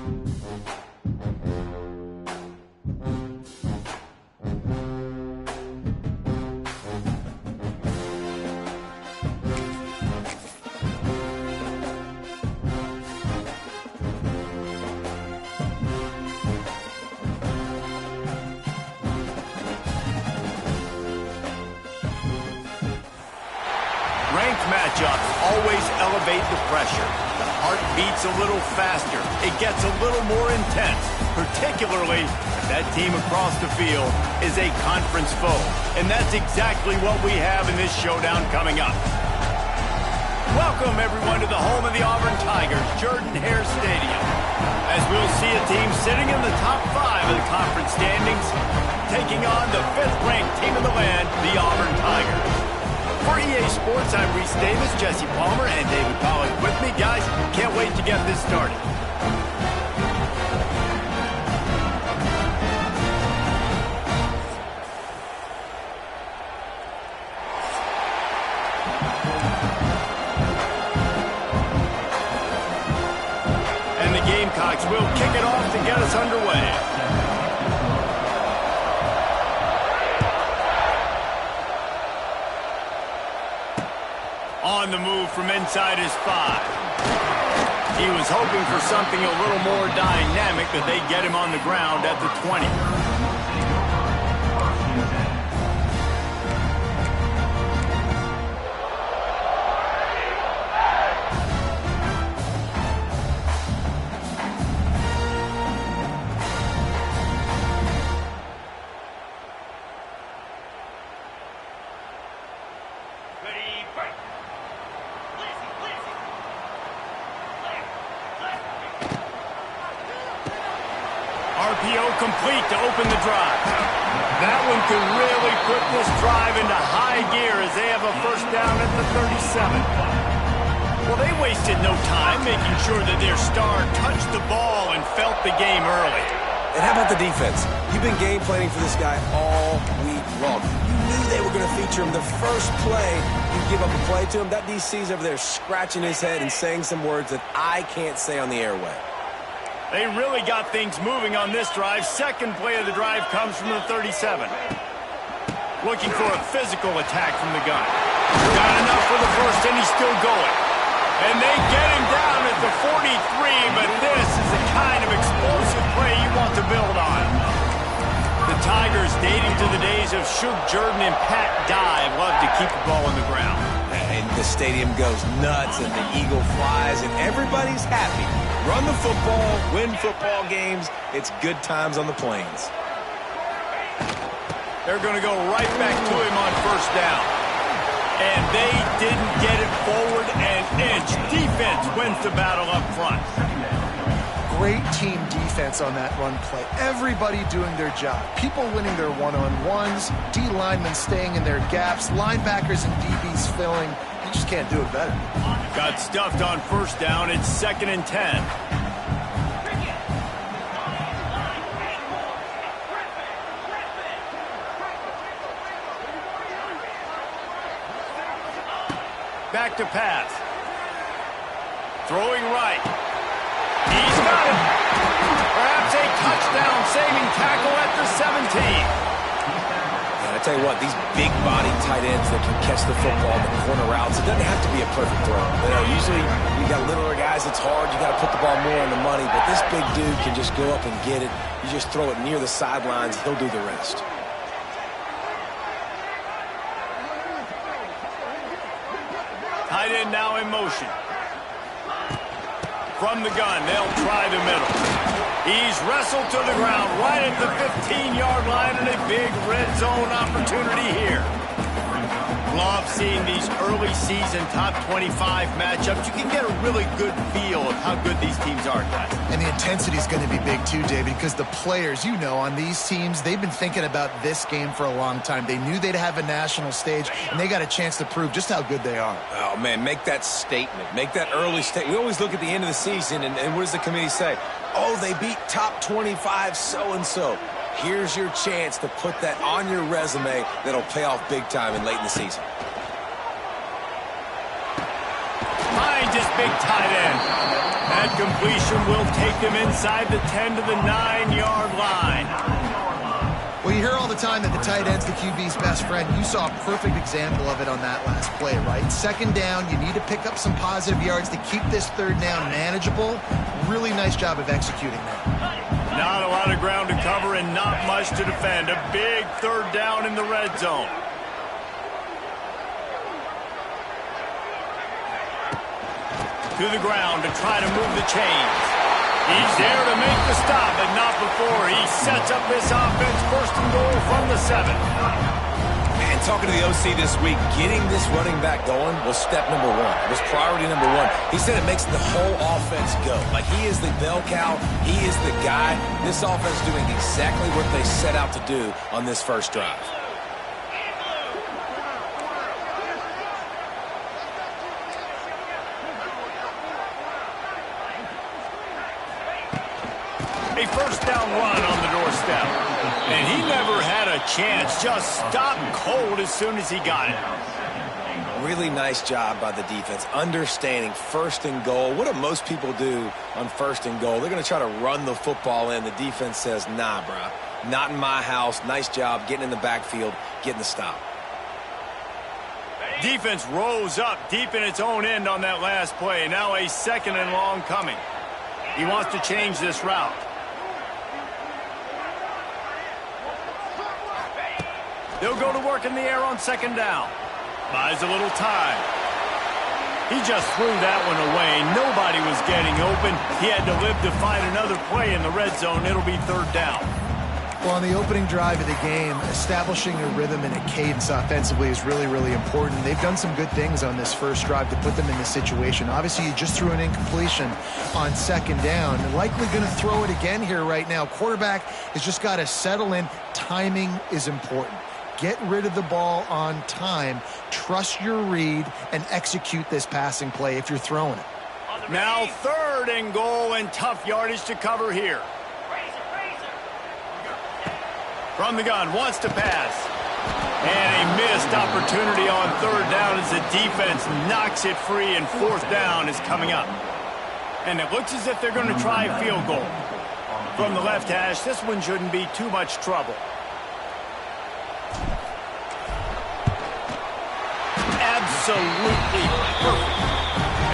Ranked matchups always elevate the pressure. The heart beats a little faster. It gets a little more intense, particularly if that team across the field is a conference foe. And that's exactly what we have in this showdown coming up. Welcome, everyone, to the home of the Auburn Tigers, Jordan-Hare Stadium. As we'll see a team sitting in the top 5 of the conference standings, taking on the 5th-ranked team of the land, the Auburn Tigers. For EA Sports, I'm Reese Davis, Jesse Palmer, and David Pollack with me. Guys, can't wait to get this started. And the Gamecocks will kick it off to get us underway. On the move from inside his 5. He was hoping for something a little more dynamic, that they get him on the ground at the 20. RPO complete to open the drive. That one could really put this drive into high gear as they have a first down at the 37. Well, they wasted no time making sure that their star touched the ball and felt the game early. And how about the defense? You've been game planning for this guy all week long. You knew they were going to feature him. The first play, you give up a play to him, that DC's over there scratching his head and saying some words that I can't say on the airway. They really got things moving on this drive. Second play of the drive comes from the 37. Looking for a physical attack from the gun. Got enough for the first, and he's still going. And they get him down at the 43, but this is the kind of explosive play you want to build on. The Tigers, dating to the days of Shug Jordan and Pat Dye, love to keep the ball on the ground. And the stadium goes nuts, and the eagle flies, and everybody's happy. Run the football, win football games. It's good times on the plains. They're going to go right back to him on first down. And they didn't get it forward an inch. Defense wins the battle up front. Great team defense on that run play. Everybody doing their job. People winning their one-on-ones, D-linemen staying in their gaps, linebackers and DBs filling. You just can't do it better. Got stuffed on first down. It's 2nd and 10. Back to pass. Throwing right. He's got it. Perhaps a touchdown-saving tackle at the 17. I tell you what, these big-body tight ends that can catch the football in the corner routes, it doesn't have to be a perfect throw. You know, usually you got littler guys, it's hard. You got to put the ball more on the money. But this big dude can just go up and get it. You just throw it near the sidelines, he'll do the rest. Tight end now in motion. From the gun, they'll try the middle. He's wrestled to the ground right at the 15-yard line, and a big red zone opportunity here. Love seeing these early season top 25 matchups. You can get a really good feel of how good these teams are, guys. And the intensity is going to be big too, David, because the players, you know, on these teams, they've been thinking about this game for a long time. They knew they'd have a national stage, and they got a chance to prove just how good they are. Oh, man, make that statement. Make that early statement. We always look at the end of the season, and what does the committee say? Oh, they beat top 25 so-and-so. Here's your chance to put that on your resume that'll pay off big time and late in the season. Finds his big tight end. that completion will take them inside the 10 to the 9-yard line. Well, you hear all the time that the tight end's the QB's best friend. You saw a perfect example of it on that last play, right? Second down, you need to pick up some positive yards to keep this third down manageable. Really nice job of executing that. Not a lot of ground to cover and not much to defend. A big third down in the red zone. To the ground to try to move the chains. He's there to make the stop, but not before he sets up this offense. First and goal from the 7. And talking to the OC this week, getting this running back going was step number 1. It was priority number 1. He said it makes the whole offense go. Like, he is the bell cow. He is the guy. This offense is doing exactly what they set out to do on this first drive. A first down run on the doorstep. And he never had a chance. Just stopped cold as soon as he got it. Really nice job by the defense, understanding first and goal. What do most people do on first and goal? They're going to try to run the football in. The defense says, nah, bruh, not in my house. Nice job getting in the backfield, getting the stop. Defense rose up deep in its own end on that last play. Now a second and long coming. He wants to change this route. They'll go to work in the air on second down. Buys a little time. He just threw that one away. Nobody was getting open. He had to live to find another play in the red zone. It'll be third down. Well, on the opening drive of the game, establishing a rhythm and a cadence offensively is really, really important. They've done some good things on this first drive to put them in this situation. Obviously, you just threw an incompletion on second down. They're likely going to throw it again here right now. Quarterback has just got to settle in. Timing is important. Get rid of the ball on time. Trust your read and execute this passing play if you're throwing it. Now third and goal and tough yardage to cover here. From the gun, wants to pass. And a missed opportunity on third down as the defense knocks it free, and fourth down is coming up. And it looks as if they're going to try a field goal. From the left hash, this one shouldn't be too much trouble. Absolutely perfect.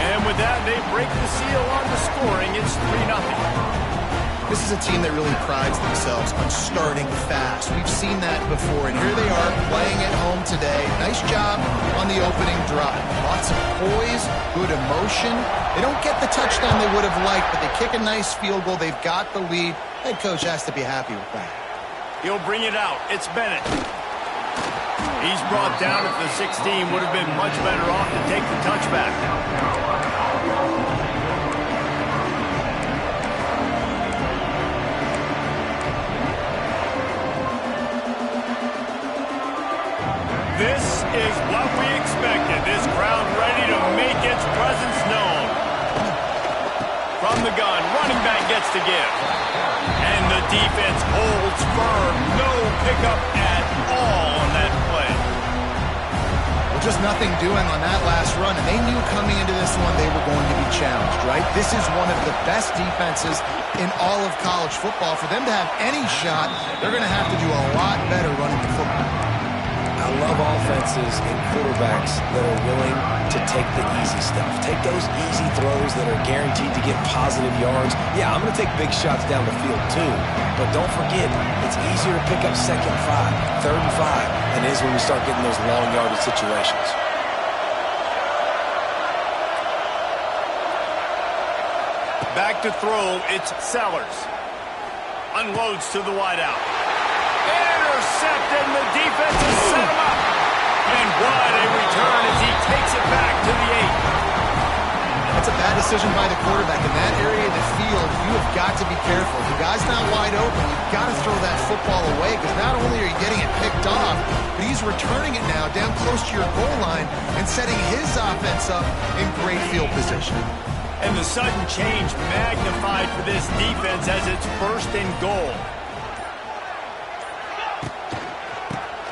And with that, they break the seal on the scoring. It's 3-0. This is a team that really prides themselves on starting fast. We've seen that before, and here they are playing at home today. Nice job on the opening drive. Lots of poise, good emotion. They don't get the touchdown they would have liked, but they kick a nice field goal. They've got the lead. Head coach has to be happy with that. He'll bring it out. It's Bennett. He's brought down at the 16. Would have been much better off to take the touchback. This is what we expected. This crowd ready to make its presence known. From the gun, running back gets to give. And the defense holds firm. No pickup at all on that play. Well, just nothing doing on that last run, and they knew coming into this one they were going to be challenged, right? This is one of the best defenses in all of college football. For them to have any shot, they're going to have to do a lot better running the football. I love offenses and quarterbacks that are willing to take the easy stuff. Take those easy throws that are guaranteed to get positive yards. Yeah, I'm going to take big shots down the field too. But don't forget, it's easier to pick up second and 5, third and 5 than it is when we start getting those long yardage situations. Back to throw, it's Sellers. Unloads to the wideout. Intercepted, and the defense has set him up. And what a return as he takes it back to the 8. That's a bad decision by the quarterback. In that area of the field, you have got to be careful. If the guy's not wide open, you've got to throw that football away, because not only are you getting it picked off, but he's returning it now down close to your goal line and setting his offense up in great field position. And the sudden change magnified for this defense as it's first and goal.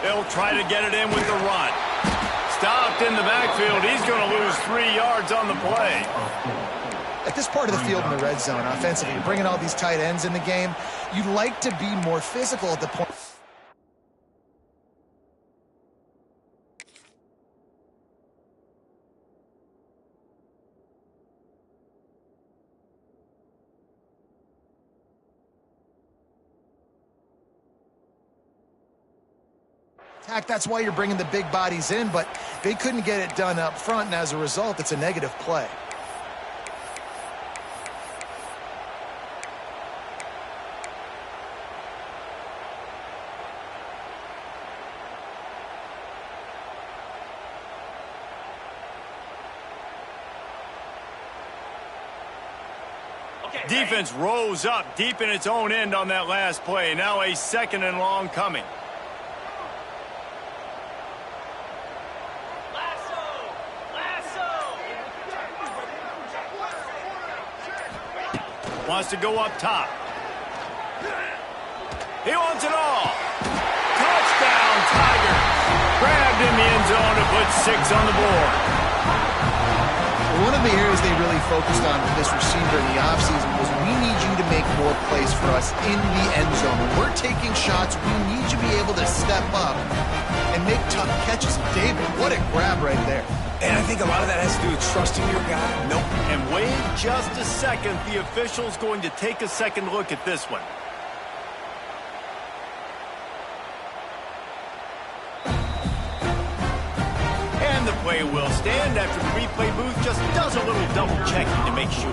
They'll try to get it in with the run. Stopped in the backfield. He's going to lose 3 yards on the play. At this part of the field in the red zone, offensively, you're bringing all these tight ends in the game. You'd like to be more physical at the point. That's why you're bringing the big bodies in, but they couldn't get it done up front, and as a result, it's a negative play. Defense rose up deep in its own end on that last play. Now a 2nd and long coming. Wants to go up top. He wants it all. Touchdown, Tigers. Grabbed in the end zone to put 6 on the board. One of the areas they really focused on with this receiver in the offseason was, we need you to make more plays for us in the end zone. When we're taking shots, we need you to be able to step up and make tough catches. David, what a grab right there. And I think a lot of that has to do with trusting your guy. Nope. And wait just a second. The official's going to take a second look at this one. And the play will stand after the replay booth just does a little double checking to make sure.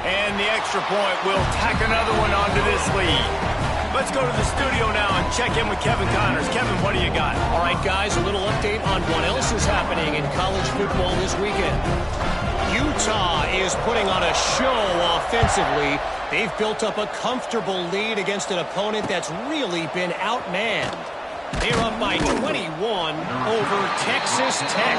And the extra point will tack another one onto this lead. Let's go to the studio now and check in with Kevin Connors. Kevin, what do you got? All right, guys, a little update on what else is happening in college football this weekend. Utah is putting on a show offensively. They've built up a comfortable lead against an opponent that's really been outmanned. They're up by 21 over Texas Tech.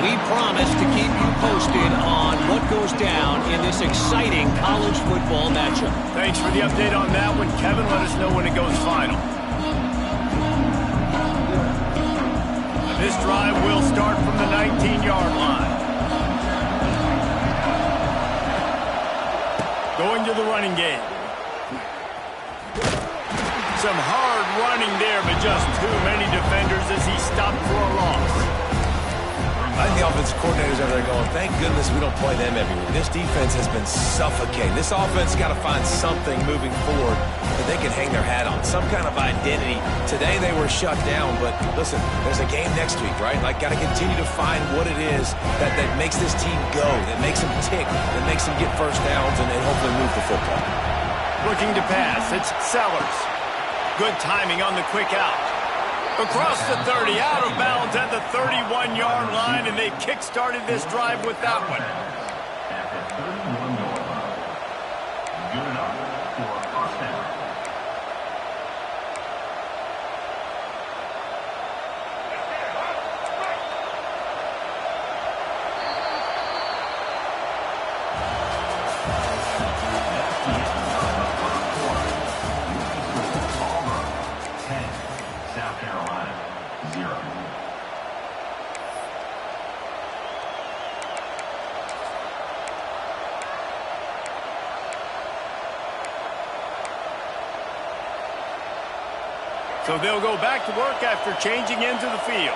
We promise to keep you posted on what goes down in this exciting college football matchup. Thanks for the update on that one, Kevin. Let us know when it goes final. This drive will start from the 19-yard line. Going to the running game. Some hard running there, but just too many defenders as he stopped for a loss. I think the offensive coordinators are there going, thank goodness we don't play them every week. This defense has been suffocating. This offense got to find something moving forward that they can hang their hat on, some kind of identity. Today they were shut down, but listen, there's a game next week, right? Like, got to continue to find what it is that makes this team go, that makes them tick, that makes them get first downs and hopefully move the football. Looking to pass, it's Sellers. Good timing on the quick out. Across the 30, out of bounds at the 31-yard line, and they kick-started this drive with that one. At the 31-yard line. Good enough for a first down. South Carolina, 0. So they'll go back to work after changing into the field.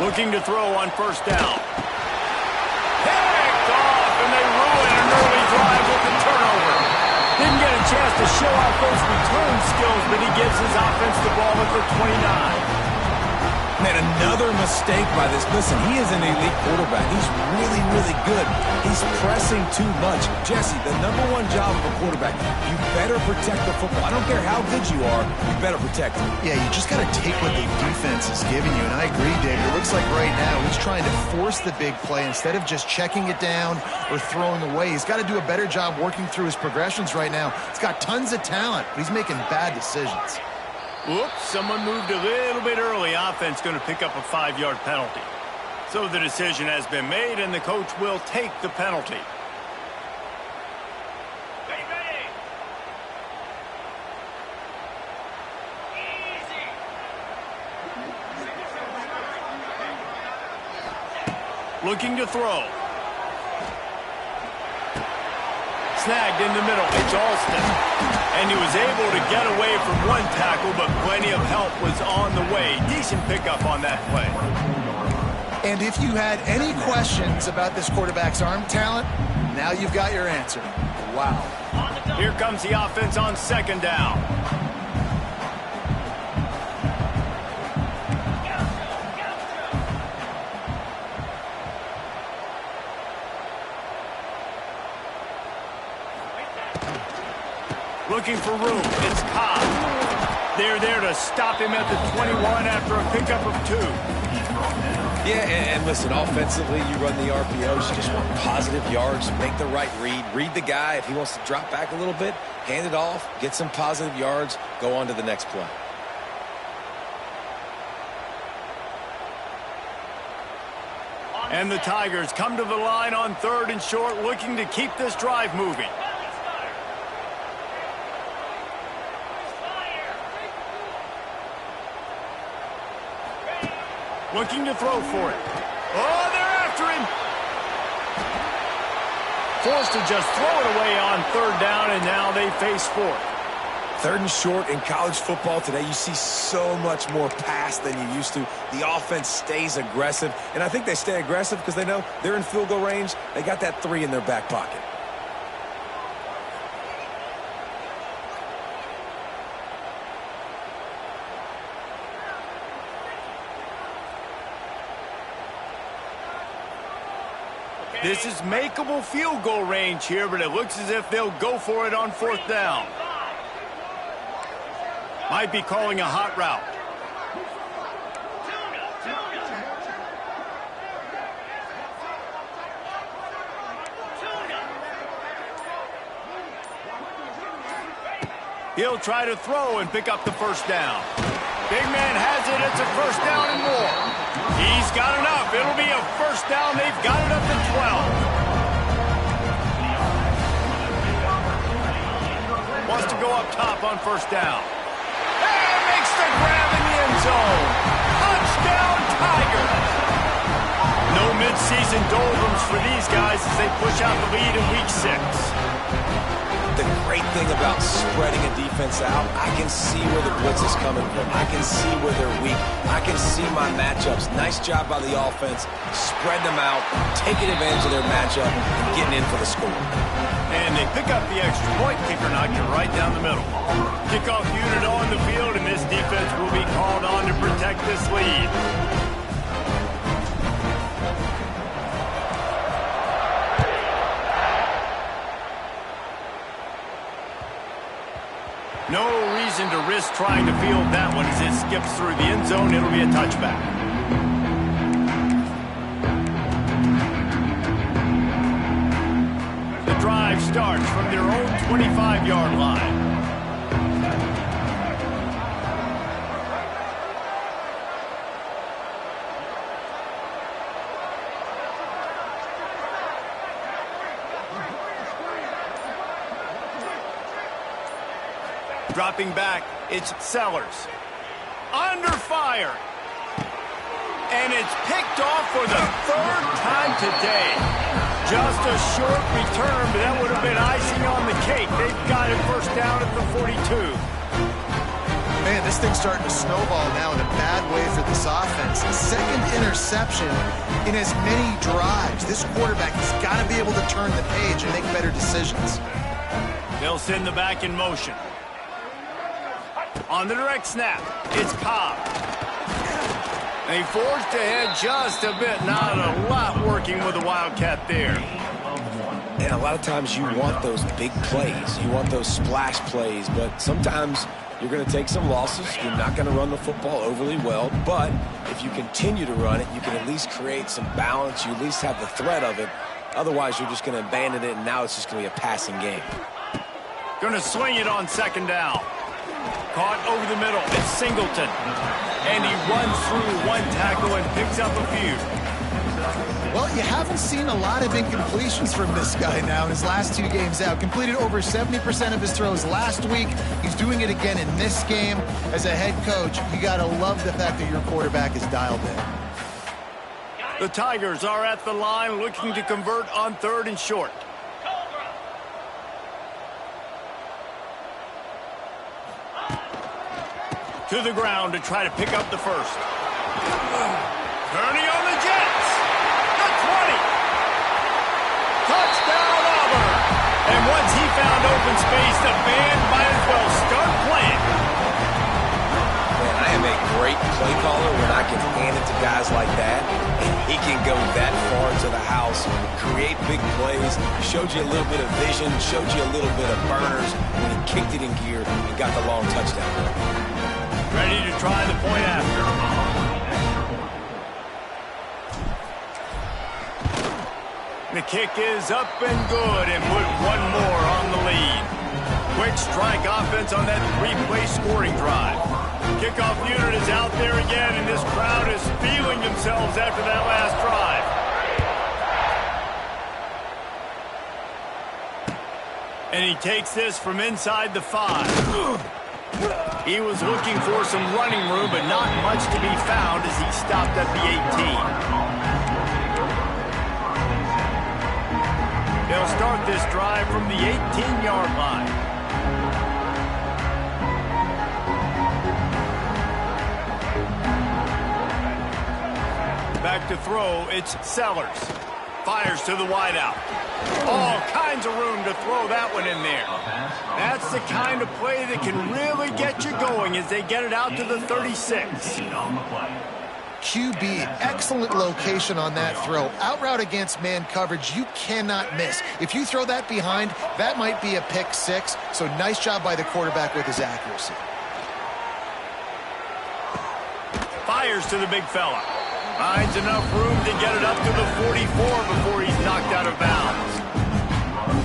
Looking to throw on first down. Picked off, and they ruin an early drive with the turnover. Didn't get a chance to show off those return skills, but he gives his offense the ball at the 29. Man, another mistake by this. Listen, he is an elite quarterback. He's really, really good. He's pressing too much. Jesse, the #1 job of a quarterback, you better protect the football. I don't care how good you are, you better protect it. Yeah, you just got to take what the defense is giving you, and I agree, David. It looks like right now he's trying to force the big play instead of just checking it down or throwing away. He's got to do a better job working through his progressions right now. He's got tons of talent, but he's making bad decisions. Oops, someone moved a little bit early. Offense going to pick up a 5-yard penalty. So the decision has been made, and the coach will take the penalty. Looking to throw. Snagged in the middle. It's Alston. And he was able to get away from one tackle, but plenty of help was on the way. Decent pickup on that play. And if you had any questions about this quarterback's arm talent, now you've got your answer. Wow. Here comes the offense on second down. Looking for room. It's Cobb. They're there to stop him at the 21 after a pickup of 2. Yeah, and listen, offensively, you run the RPOs. You just want positive yards, make the right read the guy. If he wants to drop back a little bit, hand it off, get some positive yards, go on to the next play. And the Tigers come to the line on 3rd and short, looking to keep this drive moving. Looking to throw for it. Oh, they're after him. Forced to just throw it away on 3rd down, and now they face 4th. 3rd and short in college football today, you see so much more pass than you used to. The offense stays aggressive, and I think they stay aggressive because they know they're in field goal range. They got that 3 in their back pocket. This is makeable field goal range here, but it looks as if they'll go for it on 4th down. Might be calling a hot route. He'll try to throw and pick up the 1st down. Big man has it. It's a 1st down and more. He's got enough. It'll be a 1st down. They've got it up to 12. Wants to go up top on 1st down. And makes the grab in the end zone. Touchdown, Tigers. No midseason doldrums for these guys as they push out the lead in Week 6. The great thing about spreading a defense out, I can see where the blitz is coming from. I can see where they're weak. I can see my matchups. Nice job by the offense. Spread them out, taking advantage of their matchup, and getting in for the score. And they pick up the extra point. Kicker knocked it right down the middle. Kickoff unit on the field, and this defense will be called on to protect this lead. No reason to risk trying to field that one as it skips through the end zone. It'll be a touchback. The drive starts from their own 25-yard line. Dropping back, it's Sellers. Under fire. And it's picked off for the 3rd time today. Just a short return, but that would have been icing on the cake. They've got it 1st down at the 42. Man, this thing's starting to snowball now in a bad way for this offense. The 2nd interception in as many drives. This quarterback has got to be able to turn the page and make better decisions. They'll send the back in motion. On the direct snap, it's Cobb. They forced ahead just a bit. Not a lot working with the Wildcat there. And a lot of times you want those big plays. You want those splash plays. But sometimes you're going to take some losses. You're not going to run the football overly well. But if you continue to run it, you can at least create some balance. You at least have the threat of it. Otherwise, you're just going to abandon it, and now it's just going to be a passing game. Going to swing it on 2nd down. Caught over the middle. It's Singleton. And he runs through one tackle and picks up a few. Well, you haven't seen a lot of incompletions from this guy now in his last 2 games out. Completed over 70% of his throws last week. He's doing it again in this game. As a head coach, you got to love the fact that your quarterback is dialed in. The Tigers are at the line looking to convert on 3rd and short. To the ground to try to pick up the first. Turning on the Jets. The 20. Touchdown Auburn. And once he found open space, the band might as well start playing. Man, I am a great play caller when I can hand it to guys like that. And he can go that far to the house, create big plays, showed you a little bit of vision, showed you a little bit of burners when he kicked it in gear and got the long touchdown. Ready to try the point after. The kick is up and good and put one more on the lead. Quick strike offense on that 3-play scoring drive. Kickoff unit is out there again, and this crowd is feeling themselves after that last drive. And he takes this from inside the 5. He was looking for some running room, but not much to be found as he stopped at the 18. They'll start this drive from the 18-yard line. Back to throw, it's Sellers. Fires to the wideout. All kinds of room to throw that one in there. That's the kind of play that can really get you going as they get it out to the 36. QB, excellent location on that throw. Out route against man coverage, you cannot miss. If you throw that behind, that might be a pick 6. So nice job by the quarterback with his accuracy. Fires to the big fella. Finds enough room to get it up to the 44 before he's knocked out of bounds.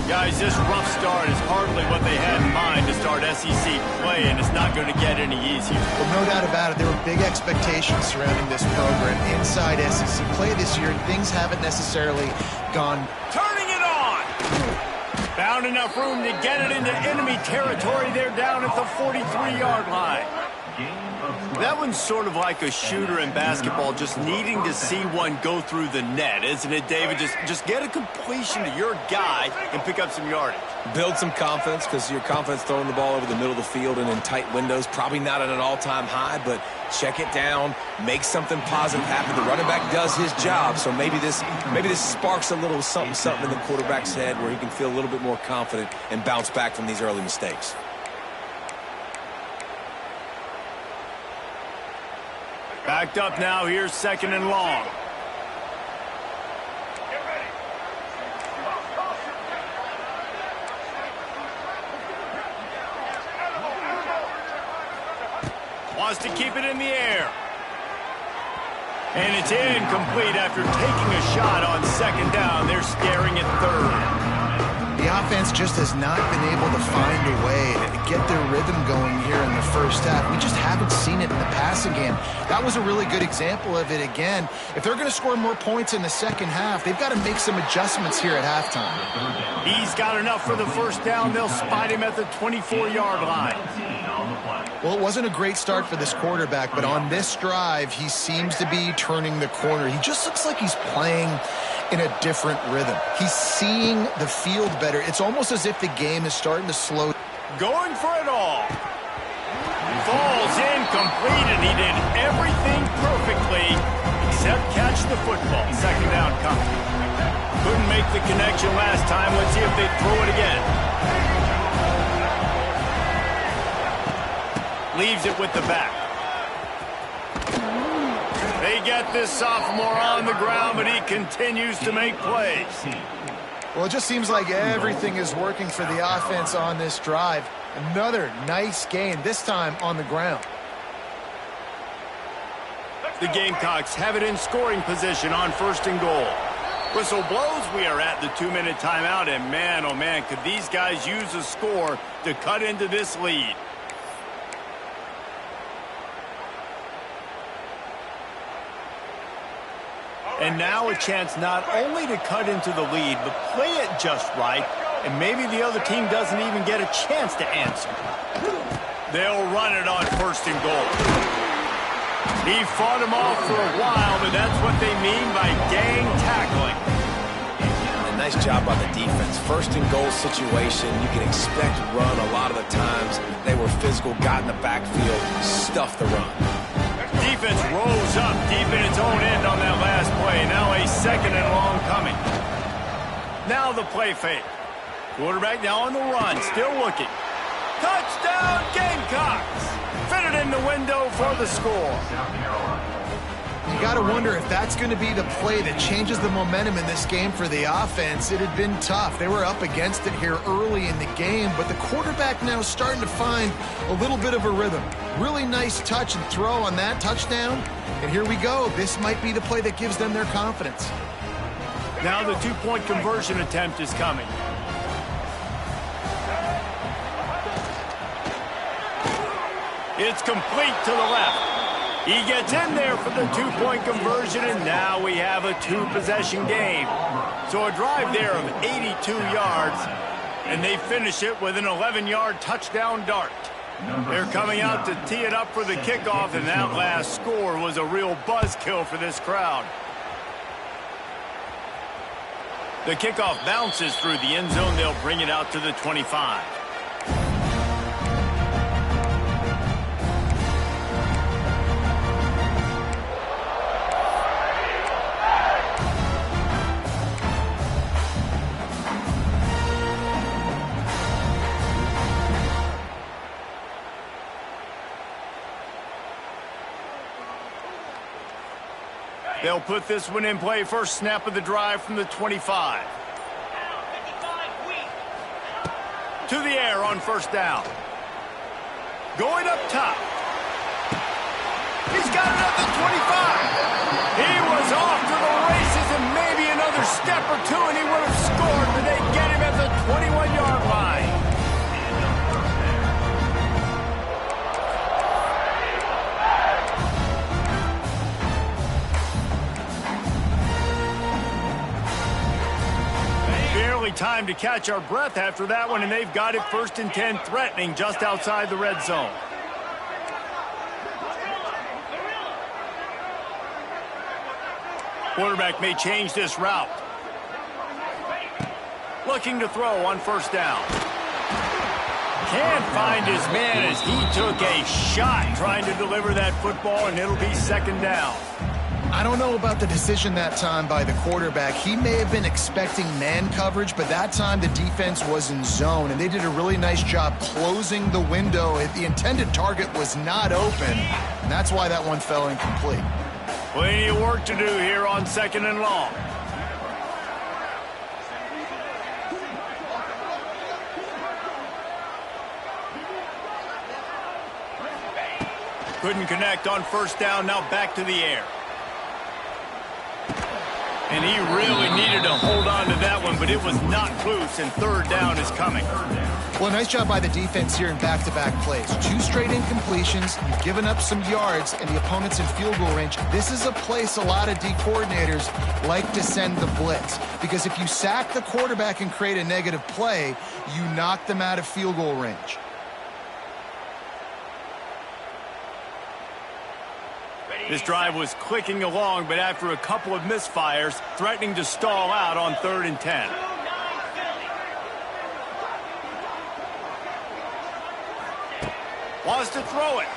Guys, this rough start is hardly what they had in mind to start SEC play, and it's not going to get any easier. Well, no doubt about it. There were big expectations surrounding this program inside SEC play this year, and things haven't necessarily gone. Turning it on! Found enough room to get it into enemy territory. They're down at the 43-yard line. That one's sort of like a shooter in basketball, just needing to see one go through the net, isn't it, David? Just get a completion to your guy and pick up some yardage. Build some confidence, because your confidence throwing the ball over the middle of the field and in tight windows, probably not at an all-time high, but check it down, make something positive happen. The running back does his job, so maybe this sparks a little something in the quarterback's head where he can feel a little bit more confident and bounce back from these early mistakes. Backed up now, here's 2nd and long. Wants to keep it in the air. And it's incomplete after taking a shot on 2nd down. They're staring at 3rd. The offense just has not been able to find a way to get their rhythm going here in the first half. We just haven't seen it in the passing game. That was a really good example of it again. If they're going to score more points in the second half, they've got to make some adjustments here at halftime. He's got enough for the first down. They'll spot him at the 24-yard line. Well, it wasn't a great start for this quarterback, but on this drive, he seems to be turning the corner. He just looks like he's playing in a different rhythm. He's seeing the field better. It's almost as if the game is starting to slow. Going for it all. Falls incomplete, and he did everything perfectly except catch the football. 2nd down coming. Couldn't make the connection last time. Let's see if they throw it again. Leaves it with the back. They get this sophomore on the ground, but he continues to make plays. Well, it just seems like everything is working for the offense on this drive. Another nice gain, this time on the ground. The Gamecocks have it in scoring position on 1st and goal. Whistle blows, we are at the 2-minute timeout, and man, oh man, could these guys use a score to cut into this lead. And now a chance not only to cut into the lead, but play it just right, and maybe the other team doesn't even get a chance to answer. They'll run it on 1st and goal. He fought him off for a while, but that's what they mean by gang tackling. A nice job by the defense. First and goal situation, you can expect run a lot of the times. They were physical, got in the backfield, stuffed the run. Defense rose up deep in its own end on that last play. Now a second and long coming. Now the play fake. Quarterback now on the run, still looking. Touchdown Gamecocks! Fitted in the window for the score. You got to wonder if that's going to be the play that changes the momentum in this game for the offense. It had been tough. They were up against it here early in the game, but the quarterback now is starting to find a little bit of a rhythm. Really nice touch and throw on that touchdown. And here we go. This might be the play that gives them their confidence. Now the two-point conversion attempt is coming. It's complete to the left. He gets in there for the two-point conversion, and now we have a two-possession game. So a drive there of 82 yards, and they finish it with an 11-yard touchdown dart. They're coming out to tee it up for the kickoff, and that last score was a real buzzkill for this crowd. The kickoff bounces through the end zone. They'll bring it out to the 25. They'll put this one in play. First snap of the drive from the 25. To the air on first down. Going up top. He's got it at the 25. He was off to the races and maybe another step or two and he would have scored, but they get him at the 21-yard line. Time to catch our breath after that one, and they've got it first and 10, threatening just outside the red zone. Quarterback may change this route. Looking to throw on first down. Can't find his man as he took a shot trying to deliver that football, and it'll be second down. I don't know about the decision that time by the quarterback. He may have been expecting man coverage, but that time the defense was in zone, and they did a really nice job closing the window. The intended target was not open, and that's why that one fell incomplete. Plenty of work to do here on second and long. Couldn't connect on first down, now back to the air. And he really needed to hold on to that one, but it was not loose, and third down is coming. Well, nice job by the defense here in back-to-back plays. 2 straight incompletions, you've given up some yards, and the opponent's in field goal range. This is a place a lot of D coordinators like to send the blitz, because if you sack the quarterback and create a negative play, you knock them out of field goal range. This drive was clicking along, but after a couple of misfires, threatening to stall out on 3rd and 10. Wants to throw it.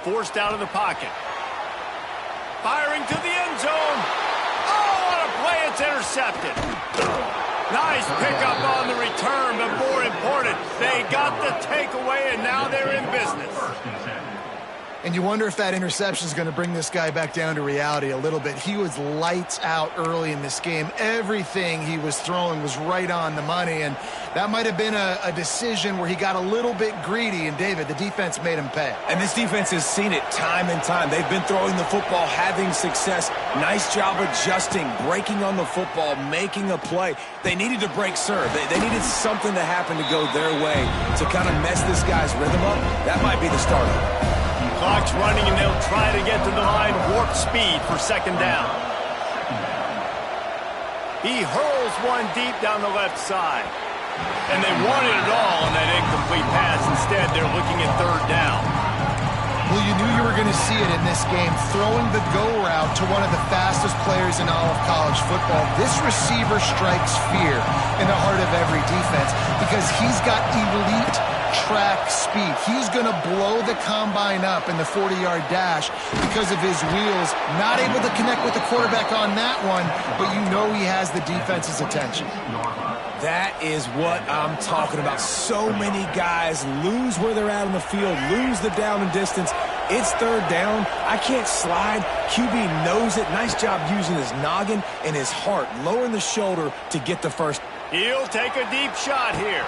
Forced out of the pocket. Firing to the end zone. Oh, what a play. It's intercepted. Nice pickup on the return, but more important, they got the takeaway, and now they're in business. And you wonder if that interception is going to bring this guy back down to reality a little bit. He was lights out early in this game. Everything he was throwing was right on the money, and that might have been a decision where he got a little bit greedy, and David, the defense made him pay. And this defense has seen it time and time. They've been throwing the football, having success. Nice job adjusting, breaking on the football, making a play. They needed to break serve. They needed something to happen to go their way to kind of mess this guy's rhythm up. That might be the start of it. Clock's running, and they'll try to get to the line, warp speed for second down. He hurls one deep down the left side. And they wanted it all on that incomplete pass. Instead, they're looking at third down. Well, you knew you were going to see it in this game, throwing the go route to one of the fastest players in all of college football. This receiver strikes fear in the heart of every defense because he's got elite track speed. He's going to blow the combine up in the 40-yard dash because of his wheels. Not able to connect with the quarterback on that one, but you know he has the defense's attention. That is what I'm talking about. So many guys lose where they're at on the field, lose the down and distance. It's third down. I can't slide. QB knows it. Nice job using his noggin and his heart, lowering the shoulder to get the first. He'll take a deep shot here.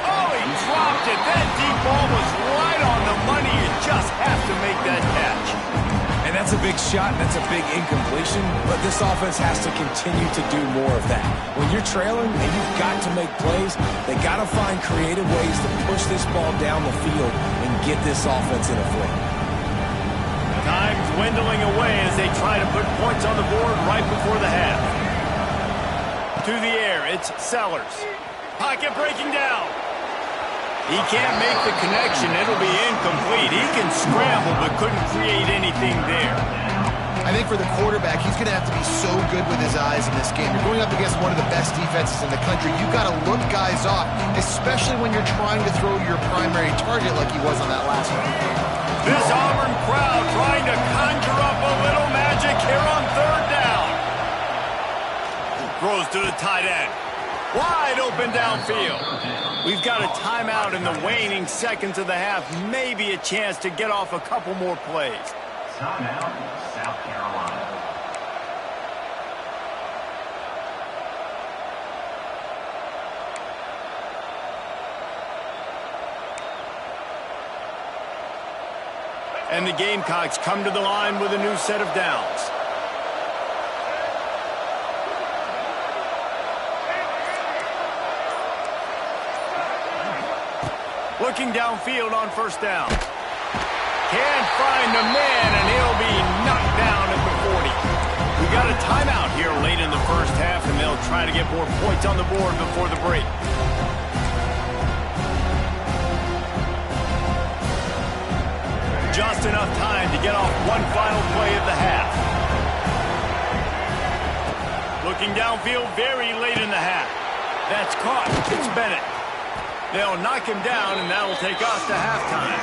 Oh, he dropped it. That deep ball was right on the money. You just have to make that catch. And that's a big shot, and that's a big incompletion, but this offense has to continue to do more of that. When you're trailing and you've got to make plays, they got to find creative ways to push this ball down the field and get this offense in a flow. Time's dwindling away as they try to put points on the board right before the half. To the air, it's Sellers. Pocket breaking down. He can't make the connection. It'll be incomplete. He can scramble, but couldn't create anything there. I think for the quarterback, he's going to have to be so good with his eyes in this game. You're going up against one of the best defenses in the country. You've got to look guys off, especially when you're trying to throw your primary target like he was on that last one. This Auburn crowd trying to conjure up a little magic here on third down. Throws to the tight end. Wide open downfield. We've got a timeout in the waning seconds of the half. Maybe a chance to get off a couple more plays. Timeout, South Carolina. And the Gamecocks come to the line with a new set of downs. Looking downfield on first down. Can't find the man, and he'll be knocked down at the 40. We got a timeout here late in the first half, and they'll try to get more points on the board before the break. Just enough time to get off one final play of the half. Looking downfield very late in the half. That's caught. It's Bennett. They'll knock him down, and that'll take us to halftime.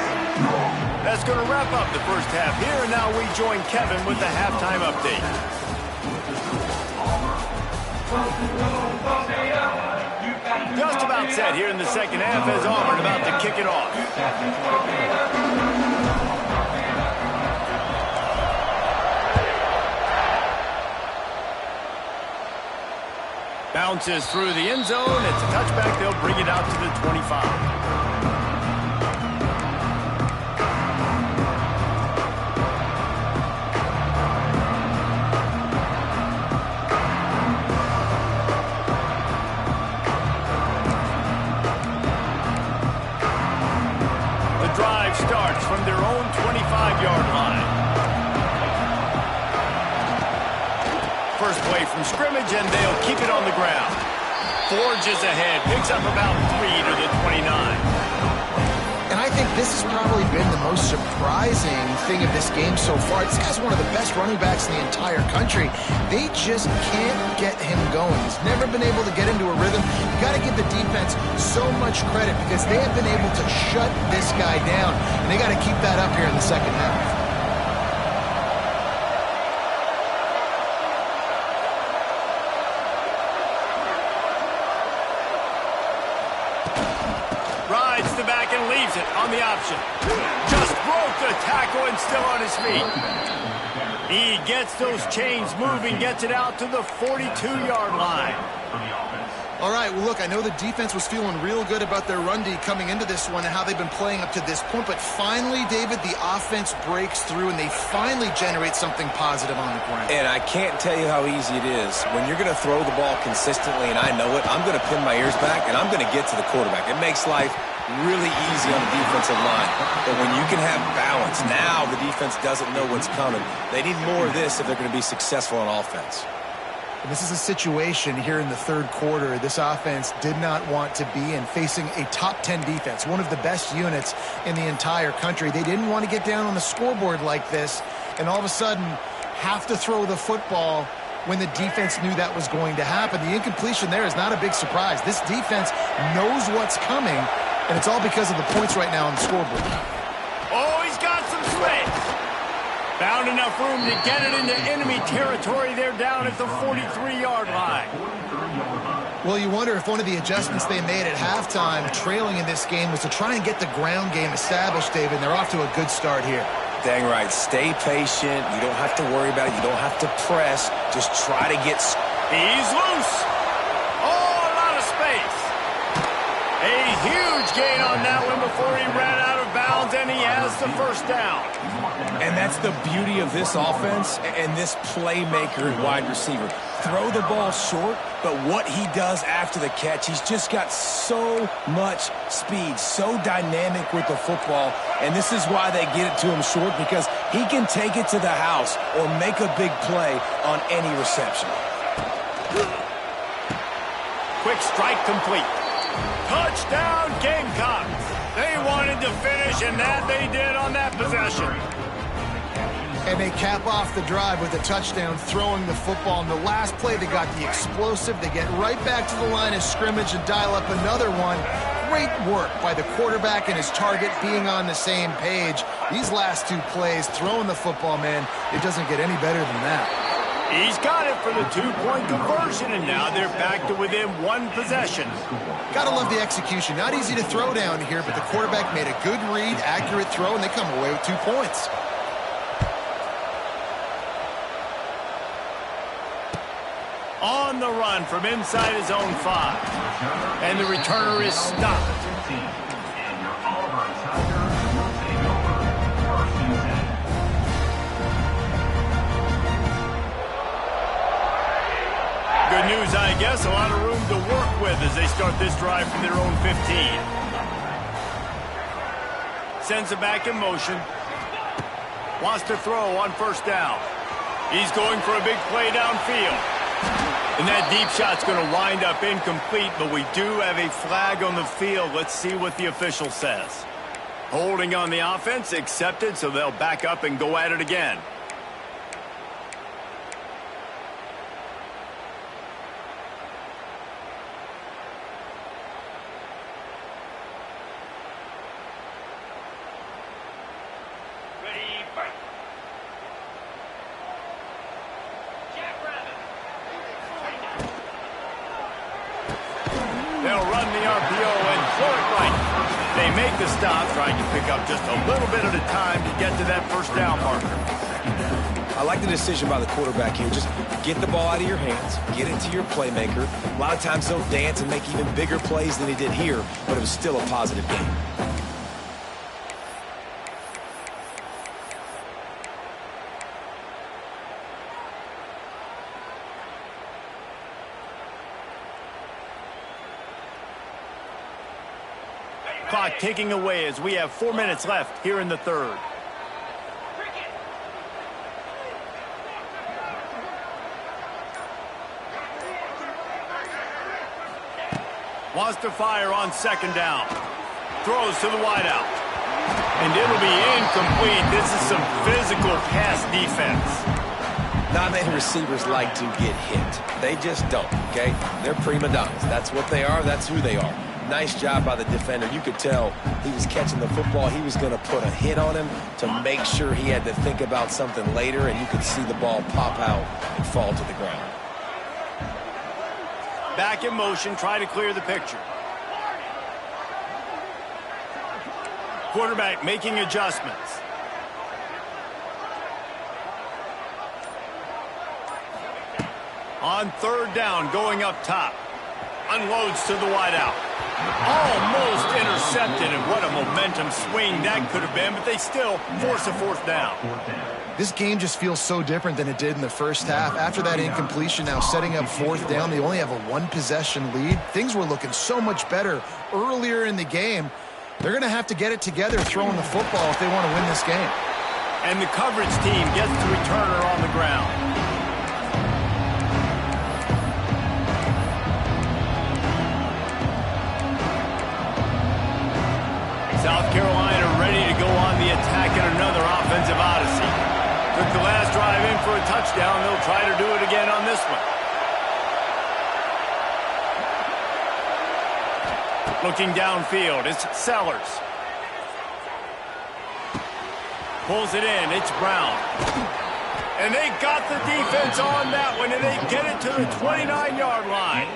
That's going to wrap up the first half here, and now we join Kevin with the halftime update. Just about set here in the second half as Auburn about to kick it off. Bounces through the end zone. It's a touchback. They'll bring it out to the 25. The drive starts from their own 25-yard line. First play from scrimmage, and they'll keep it on the ground. Forges ahead, picks up about 3 to the 29. And I think this has probably been the most surprising thing of this game so far. This guy's one of the best running backs in the entire country. They just can't get him going. He's never been able to get into a rhythm. You got to give the defense so much credit because they have been able to shut this guy down, and they got to keep that up here in the second half. Rides the back and leaves it on the option. Just broke the tackle and still on his feet. He gets those chains moving, gets it out to the 42-yard line. All right, well, look, I know the defense was feeling real good about their run D coming into this one and how they've been playing up to this point, but finally, David, the offense breaks through and they finally generate something positive on the ground. And I can't tell you how easy it is. When you're going to throw the ball consistently, and I know it, I'm going to pin my ears back, and I'm going to get to the quarterback. It makes life really easy on the defensive line. But when you can have balance, now the defense doesn't know what's coming. They need more of this if they're going to be successful on offense. And this is a situation here in the third quarter this offense did not want to be in, facing a top 10 defense, one of the best units in the entire country. They didn't want to get down on the scoreboard like this and all of a sudden have to throw the football when the defense knew that was going to happen. The incompletion there is not a big surprise. This defense knows what's coming, and it's all because of the points right now on the scoreboard. Oh, he's got some space. Found enough room to get it into enemy territory. They're down at the 43-yard line. Well, you wonder if one of the adjustments they made at halftime, trailing in this game, was to try and get the ground game established, David, and they're off to a good start here. Dang right. Stay patient. You don't have to worry about it. You don't have to press. Just try to get... He's loose. Oh, a lot of space. A huge gain on that one before he ran out of bounds, and he has the first down. And that's the beauty of this offense and this playmaker and wide receiver. Throw the ball short, but what he does after the catch, he's just got so much speed, so dynamic with the football, and this is why they get it to him short, because he can take it to the house or make a big play on any reception. Quick strike complete. Touchdown, Gamecocks. They wanted to finish, and that they did on that possession. And they cap off the drive with a touchdown, throwing the football. In the last play, they got the explosive. They get right back to the line of scrimmage and dial up another one. Great work by the quarterback and his target being on the same page. These last two plays, throwing the football, man, it doesn't get any better than that. He's got it for the two-point conversion, and now they're back to within one possession. Gotta love the execution. Not easy to throw down here, but the quarterback made a good read, accurate throw, and they come away with 2 points. On the run from inside his own 5. And the returner is stopped. Good news, I guess. A lot of room to work with as they start this drive from their own 15. Sends it back in motion. Wants to throw on first down. He's going for a big play downfield. And that deep shot's going to wind up incomplete, but we do have a flag on the field. Let's see what the official says. Holding on the offense, accepted, so they'll back up and go at it again. They'll run the RPO and throw it right. They make the stop, trying to pick up just a little bit at a time to get to that first down marker. I like the decision by the quarterback here. Just get the ball out of your hands, get it to your playmaker. A lot of times he'll dance and make even bigger plays than he did here, but it was still a positive game. Clock ticking away as we have 4 minutes left here in the third. Wants to fire on second down. Throws to the wideout. And it'll be incomplete. This is some physical pass defense. Not many receivers like to get hit. They just don't, okay? They're prima donnas. That's what they are. That's who they are. Nice job by the defender. You could tell he was catching the football. He was going to put a hit on him to make sure he had to think about something later, and you could see the ball pop out and fall to the ground. Back in motion, try to clear the picture. Quarterback making adjustments. On third down, going up top. Unloads to the wideout. Almost intercepted, and what a momentum swing that could have been, but they still force a fourth down. This game just feels so different than it did in the first half. After that incompletion, now setting up fourth down, they only have a one-possession lead. Things were looking so much better earlier in the game. They're going to have to get it together throwing the football if they want to win this game. And the coverage team gets the returner on the ground. South Carolina ready to go on the attack in another offensive odyssey. Took the last drive in for a touchdown. They'll try to do it again on this one. Looking downfield, it's Sellers. Pulls it in, it's Brown. And they got the defense on that one, and they get it to the 29-yard line.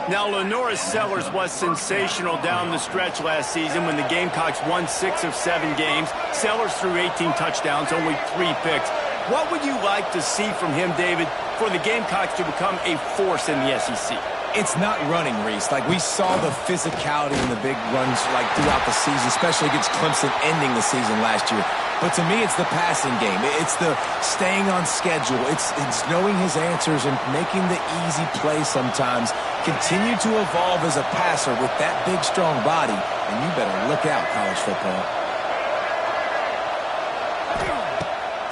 Now, LaNorris Sellers was sensational down the stretch last season when the Gamecocks won 6 of 7 games. Sellers threw 18 touchdowns, only 3 picks. What would you like to see from him, David, for the Gamecocks to become a force in the SEC? It's not running, Reese. Like, we saw the physicality in the big runs, like, throughout the season, especially against Clemson ending the season last year. But to me, it's the passing game. It's the staying on schedule. It's knowing his answers and making the easy play sometimes. Continue to evolve as a passer with that big, strong body. And you better look out, college football.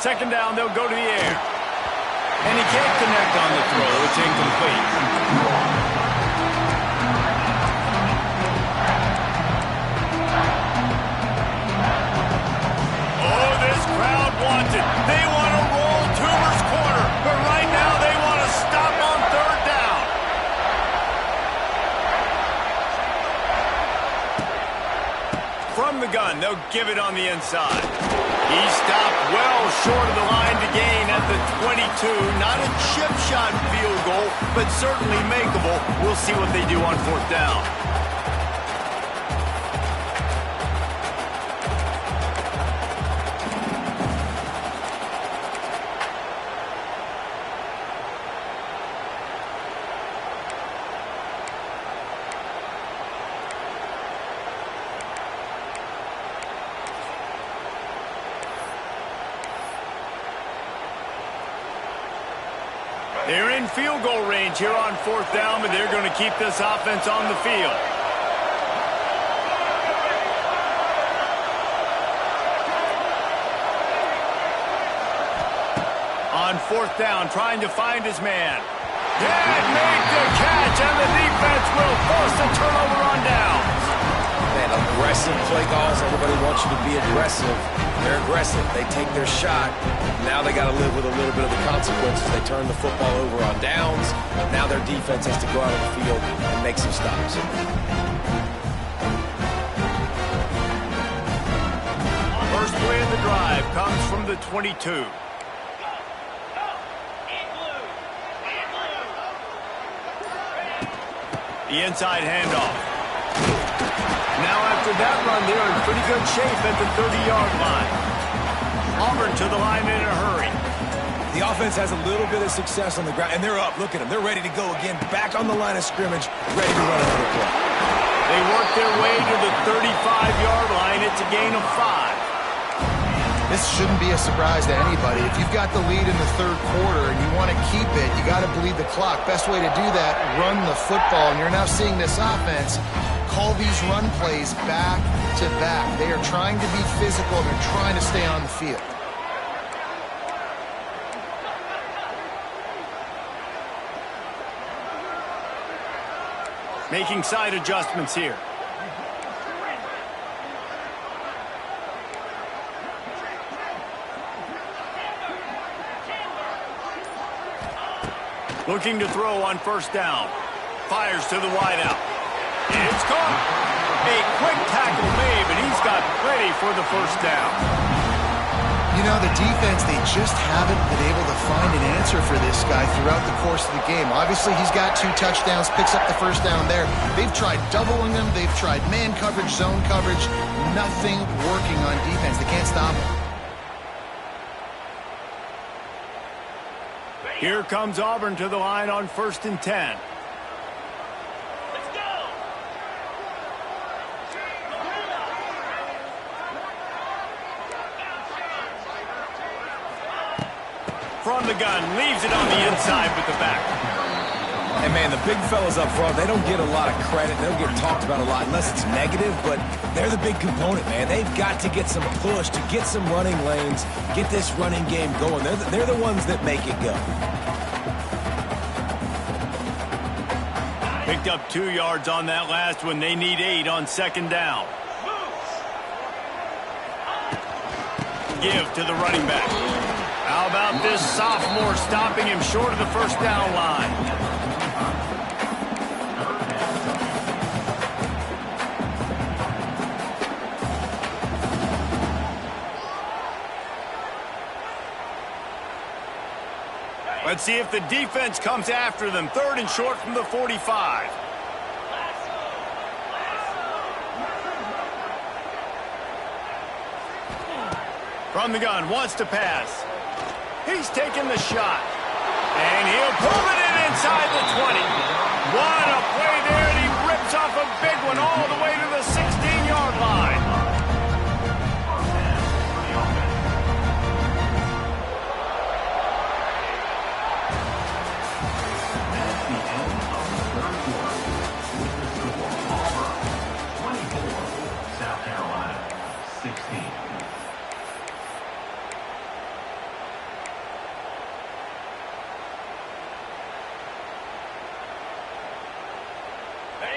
Second down, they'll go to the air. And he can't connect on the throw. It's incomplete. Wants it. They want to roll Toomer's corner, but right now they want to stop on third down. From the gun, they'll give it on the inside. He stopped well short of the line to gain at the 22. Not a chip shot field goal, but certainly makeable. We'll see what they do on fourth down. They're in field goal range here on fourth down, but they're going to keep this offense on the field. On fourth down, trying to find his man. Dad made the catch, and the defense will force a turnover on downs. Man, aggressive play calls. Everybody wants you to be aggressive. They're aggressive. They take their shot. Now they got to live with a little bit of the consequences. They turn the football over on downs. Now their defense has to go out on the field and make some stops. First play of the drive comes from the 22. The inside handoff. Now after that run, they're in pretty good shape at the 30-yard line. Auburn to the line in a hurry. The offense has a little bit of success on the ground, and they're up. Look at them. They're ready to go again. Back on the line of scrimmage, ready to run another play. They work their way to the 35-yard line. It's a gain of 5. This shouldn't be a surprise to anybody. If you've got the lead in the third quarter and you want to keep it, you got to bleed the clock. Best way to do that, run the football. And you're now seeing this offense call these run plays back to back. They are trying to be physical. They're trying to stay on the field. Making side adjustments here. Looking to throw on first down. Fires to the wideout. It's caught. A quick tackle made, but he's got plenty for the first down. You know, the defense, they just haven't been able to find an answer for this guy throughout the course of the game. Obviously, he's got 2 touchdowns, picks up the first down there. They've tried doubling him. They've tried man coverage, zone coverage. Nothing working on defense. They can't stop him. Here comes Auburn to the line on 1st and 10. From the gun, leaves it on the inside with the back. And, man, the big fellas up front, they don't get a lot of credit. They don't get talked about a lot unless it's negative, but they're the big component, man. They've got to get some push, to get some running lanes, get this running game going. They're the ones that make it go. Picked up 2 yards on that last one. They need 8 on second down. give to the running back. How about this sophomore stopping him short of the first down line? Let's see if the defense comes after them. 3rd and short from the 45. From the gun, wants to pass. He's taking the shot. And he'll pull it in inside the 20. What a play there, and he rips off a big one all the way to the 16-yard line.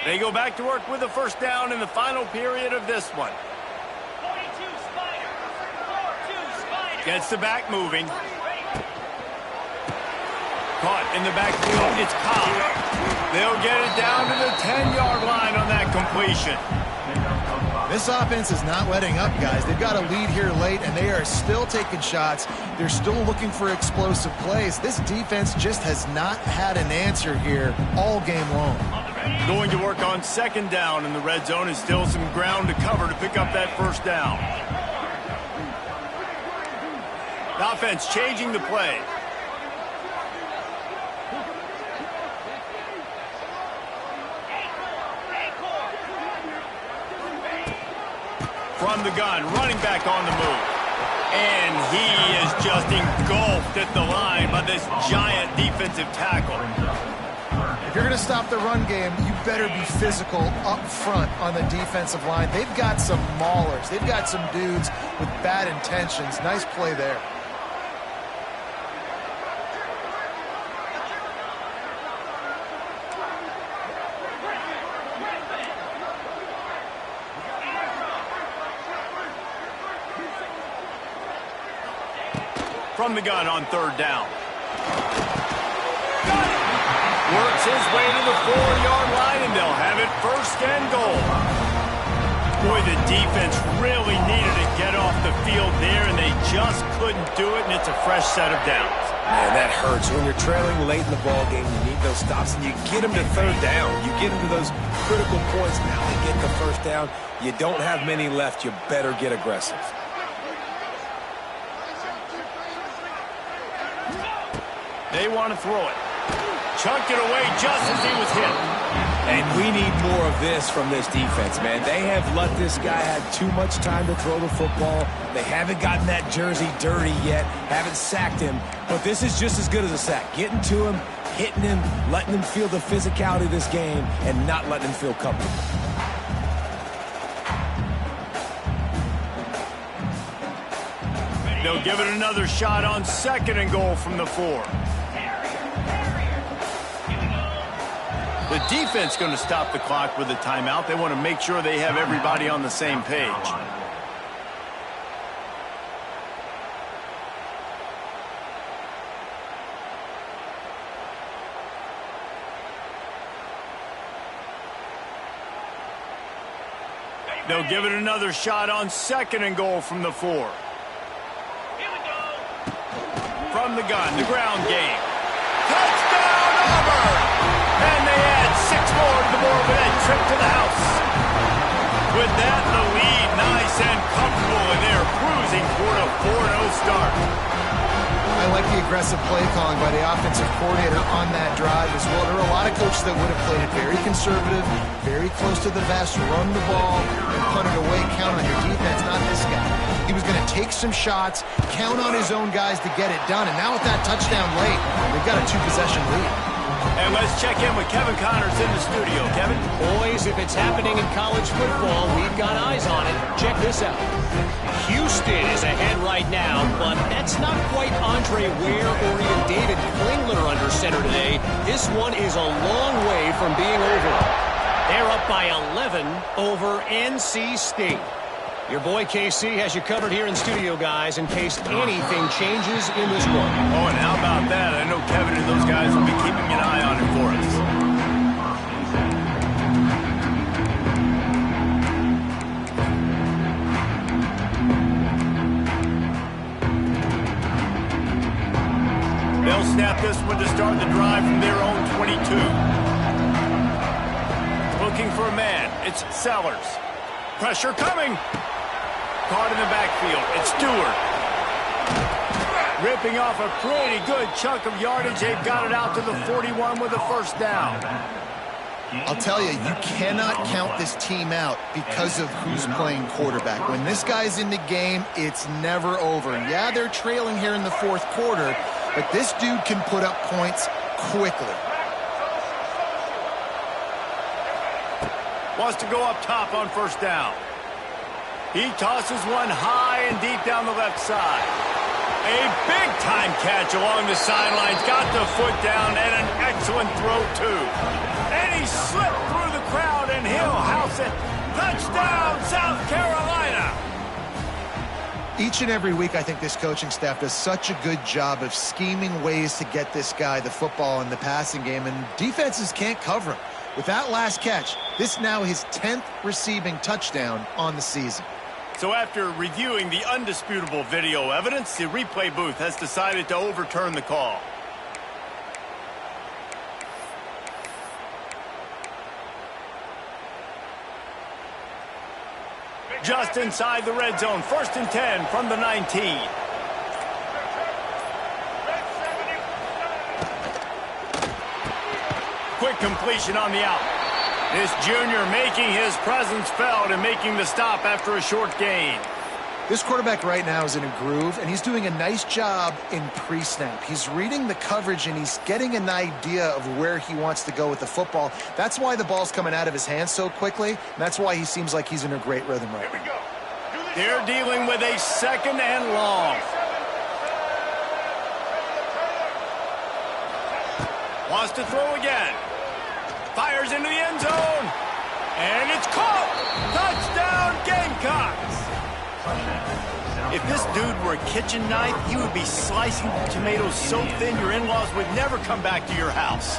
They go back to work with a first down in the final period of this one. 42 Spider. 42 Spider. Gets the back moving. Caught in the backfield. It's Cobb. They'll get it down to the 10-yard line on that completion. This offense is not letting up, guys. They've got a lead here late, and they are still taking shots. They're still looking for explosive plays. This defense just has not had an answer here all game long. Going to work on 2nd down in the red zone, is still some ground to cover to pick up that first down. The offense changing the play. From the gun, running back on the move. And he is just engulfed at the line by this giant defensive tackle. If you're going to stop the run game, you better be physical up front on the defensive line. They've got some maulers. They've got some dudes with bad intentions. Nice play there. From the gun on 3rd down. Works his way to the 4-yard line, and they'll have it 1st and goal. Boy, the defense really needed to get off the field there, and they just couldn't do it, and it's a fresh set of downs. Man, that hurts. When you're trailing late in the ball game, you need those stops, and you get them to 3rd down. You get them to those critical points. Now they get the 1st down. You don't have many left. You better get aggressive. They want to throw it. Chunked it away just as he was hit. And we need more of this from this defense, man. They have let this guy have too much time to throw the football. They haven't gotten that jersey dirty yet, haven't sacked him. But this is just as good as a sack. Getting to him, hitting him, letting him feel the physicality of this game, and not letting him feel comfortable. They'll give it another shot on 2nd and goal from the 4. The defense going to stop the clock with a timeout. They want to make sure they have everybody on the same page. They'll give it another shot on 2nd and goal from the 4. From the gun, the ground game. Touchdown, Auburn! And they add 6 more to the board with that trip to the house. With that, the lead nice and comfortable, and they're cruising toward a 4-0 start. I like the aggressive play calling by the offensive coordinator on that drive as well. There are a lot of coaches that would have played it very conservative, very close to the vest, run the ball, and punt it away, count on your defense, not this guy. He was going to take some shots, count on his own guys to get it done, and now with that touchdown late, they've got a 2-possession lead. And let's check in with Kevin Connors in the studio. Kevin? Boys, if it's happening in college football, we've got eyes on it. Check this out. Houston is ahead right now, but that's not quite Andre Ware or even David Klingler under center today. This one is a long way from being over. They're up by 11 over NC State. Your boy KC has you covered here in studio, guys, in case anything changes in this one. Oh, and how about that? I know Kevin and those guys will be keeping an eye on it for us. They'll snap this one to start the drive from their own 22. Looking for a man. It's Sellers. Pressure coming. Caught in the backfield. It's Stewart. Ripping off a pretty good chunk of yardage. They've got it out to the 41 with a first down. I'll tell you, you cannot count this team out because of who's playing quarterback. When this guy's in the game, it's never over. Yeah, they're trailing here in the fourth quarter, but this dude can put up points quickly. Wants to go up top on first down. He tosses one high and deep down the left side. A big-time catch along the sidelines. Got the foot down and an excellent throw, too. And he slipped through the crowd, and he'll house it. Touchdown, South Carolina! Each and every week, I think this coaching staff does such a good job of scheming ways to get this guy the football in the passing game, and defenses can't cover him. With that last catch, this now his 10th receiving touchdown on the season. So after reviewing the undisputable video evidence, the replay booth has decided to overturn the call. Just inside the red zone, 1st and 10 from the 19. Quick completion on the out. This junior making his presence felt and making the stop after a short gain. This quarterback right now is in a groove, and he's doing a nice job in pre-snap. He's reading the coverage, and he's getting an idea of where he wants to go with the football. That's why the ball's coming out of his hands so quickly, and that's why he seems like he's in a great rhythm right now. They're dealing with a 2nd and long. Wants to throw again. Fires into the end zone. And it's caught. Touchdown, Gamecocks. If this dude were a kitchen knife, he would be slicing tomatoes so thin your in-laws would never come back to your house.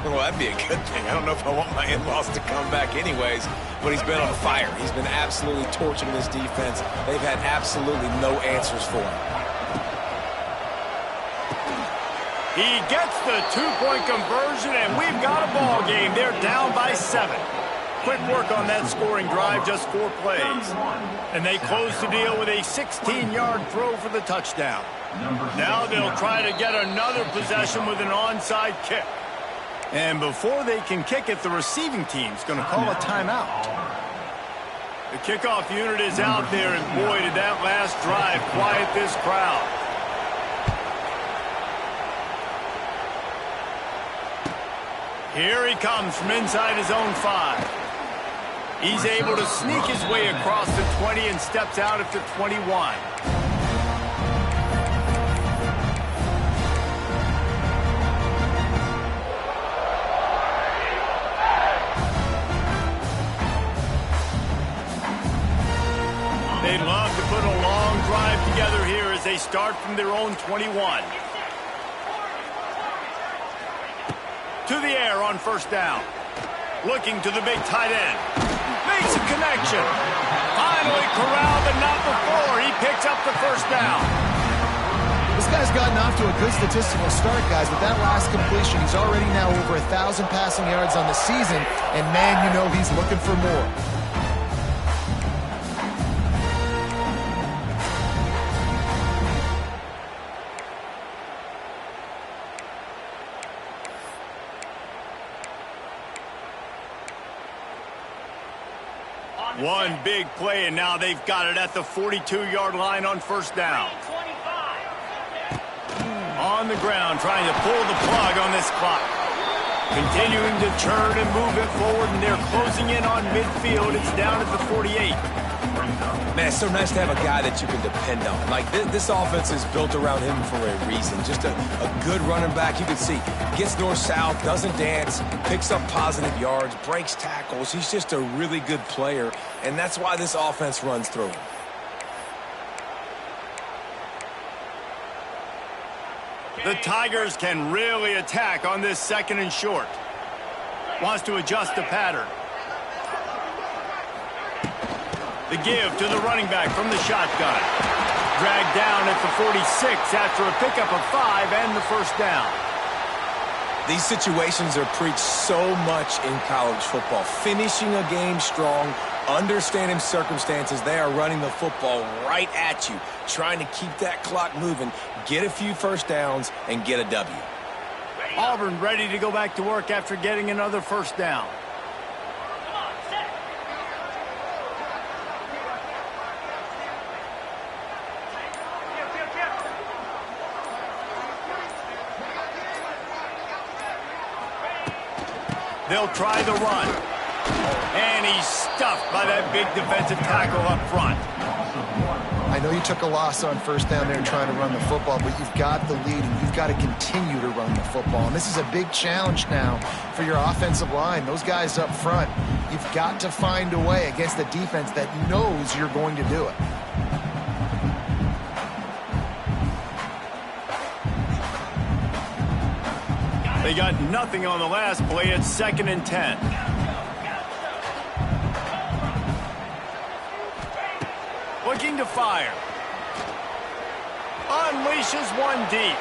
Well, that'd be a good thing. I don't know if I want my in-laws to come back anyways, but he's been on fire. He's been absolutely torching this defense. They've had absolutely no answers for him. He gets the 2-point conversion, and we've got a ball game. They're down by 7. Quick work on that scoring drive, just 4 plays. And they close the deal with a 16-yard throw for the touchdown. Now they'll try to get another possession with an onside kick. And before they can kick it, the receiving team's going to call a timeout. The kickoff unit is out there, and boy, did that last drive quiet this crowd. Here he comes from inside his own 5. He's able to sneak his way across the 20 and steps out at the 21. They'd love to put a long drive together here as they start from their own 21. To the air on first down. Looking to the big tight end. Makes a connection. Finally corralled, but not before. He picks up the first down. This guy's gotten off to a good statistical start, guys. With that last completion, he's already now over 1,000 passing yards on the season. And, man, you know he's looking for more. One big play, and now they've got it at the 42-yard line on first down. On the ground, trying to pull the plug on this clock. Continuing to turn and move it forward, and they're closing in on midfield. It's down at the 48. Man, it's so nice to have a guy that you can depend on. Like, this offense is built around him for a reason. Just a good running back. You can see, gets north-south, doesn't dance, picks up positive yards, breaks tackles. He's just a really good player, and that's why this offense runs through him. The Tigers can really attack on this 2nd and short. Wants to adjust the pattern. The give to the running back from the shotgun. Dragged down at the 46 after a pickup of 5 and the first down. These situations are preached so much in college football. Finishing a game strong, understanding circumstances. They are running the football right at you, trying to keep that clock moving, get a few first downs, and get a W. Auburn ready to go back to work after getting another first down. Come on, set. They'll try the run. And he's stuffed by that big defensive tackle up front. I know you took a loss on first down there trying to run the football, but you've got the lead, and you've got to continue to run the football. And this is a big challenge now for your offensive line. Those guys up front, you've got to find a way against a defense that knows you're going to do it. They got nothing on the last play. It's 2nd and 10. Looking to fire. Unleashes one deep.